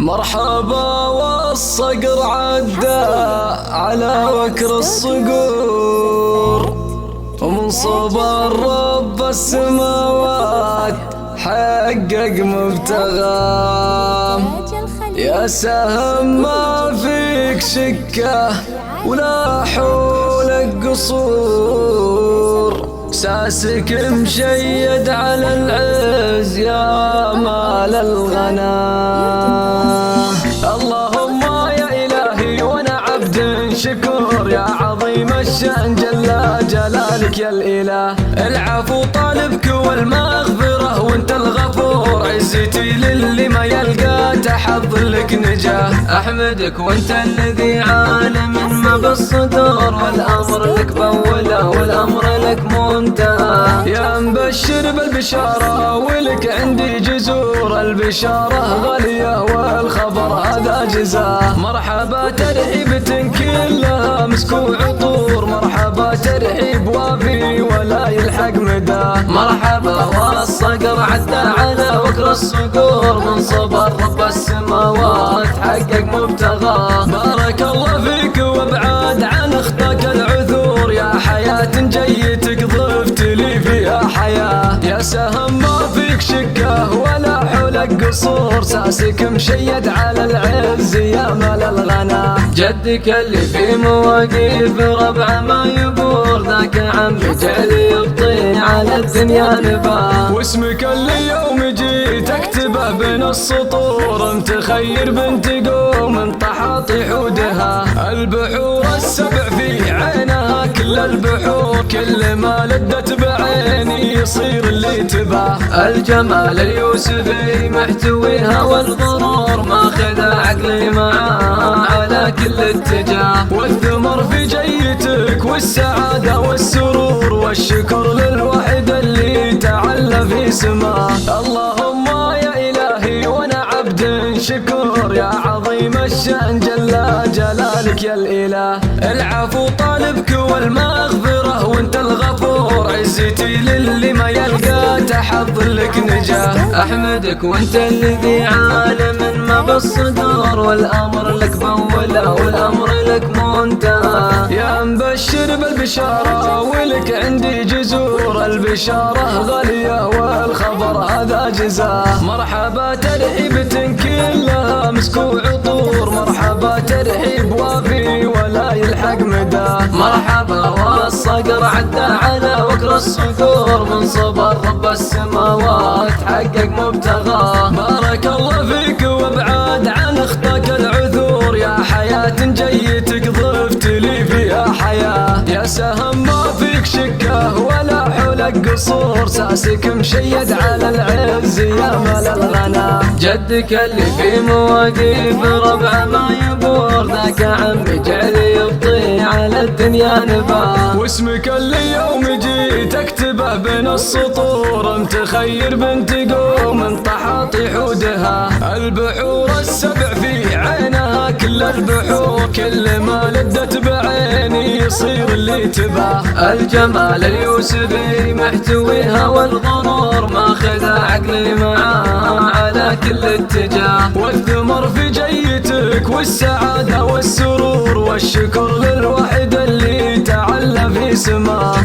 مرحبا والصقر عدى على وكر الصقور، ومن صبر رب السماوات حقق مبتغاه. يا سهم ما فيك شكه ولا حولك قصور، ساسك مشيد على العز يا مال الغنى. اللهم يا إلهي وانا عبد شكور، يا عظيم الشأن جل جلالك يا الإله. العفو طالبك والمغفرة وانت الغفور، عزتي للي ما يلقى تحض لك نجاه. احمدك وانت الذي عالم ما بالصدور، والامر لك بوله والامر لك منتهى. يا مبشر بالبشارة ولك عندي جزور، البشارة غالية والخبر هذا جزاه. مرحبا ترحيبة كلها مسك وعطور، مرحبا ترحيب وافي ولا يلحق مداه. مرحبا والصقر عدى على وكر الصقور، من صبر رب السماوات حقق مبتغاه. بارك الله فيك وابعد عن اخطاك العثور، يا حياة جيتك ضفت لي فيها حياة. يا سهم ما فيك شكه ولا حولك قصور، ساسك مشيد على العز يا مال الغنى. جدك اللي في مواقف ربع ما يبور، ذاك عم جعل يبطي على الدنيا نباه. واسمك اللي يوم جيت اكتبه بين السطور، متخير بنت قوم طحاطي حودها. البحور السبع في عينها كل البحور، كل ما لدت بعيني يصير اللي تباه. الجمال اليوسفي محتويها والغرور، ماخذ عقلي معاه على كل اتجاه. والثمر في جيتك والسعادة والسرور، والشكر للوحد اللي تعلى في سماه. اللهم يا إلهي وانا عبد شكور، يا عظيم الشأن جل جلالك يا الإله. العفو طالبك والمغفرة وانت الغفور، عزتي للي ما يلقى تحض لك نجاه. احمدك وانت الذي عالم ما بالصدور، والامر لك بوله والامر لك منتهى. يا مبشر بالبشارة ولك عندي جزور، البشارة غالية والخبر هذا جزاه. مرحبا ترحيبة كلها مسك وعطور، مرحبا ترحيب وافي ولا يلحق مداه. مرحبا والصقر عدى على وكر الصقور، من صبر رب السماوات حقق مبتغاه. بارك الله فيك وابعد عن اخطاك العثور، يا حياة جيتك ضفت لي فيها حياة. يا سهم ما فيك شكه ولا حولك قصور، ساسك مشيد على العز يا مال الغنى. جدك اللي في مواقف ربع ما يبور، ذاك عم جعل يبطي على الدنيا نباه. واسمك اللي يوم جيت اكتبه بين السطور، متخير بنت قوم طحاطي حودها. البحور السبع في عينها كل البحور، كل ما لدت بعيني يصير اللي تباه. الجمال اليوسفي محتويها والغرور، ماخذ عقلي معاه على كل اتجاه. والثمر في جيتك والسعادة والسرور، والشكر للوحد اللي تعلى في سماه.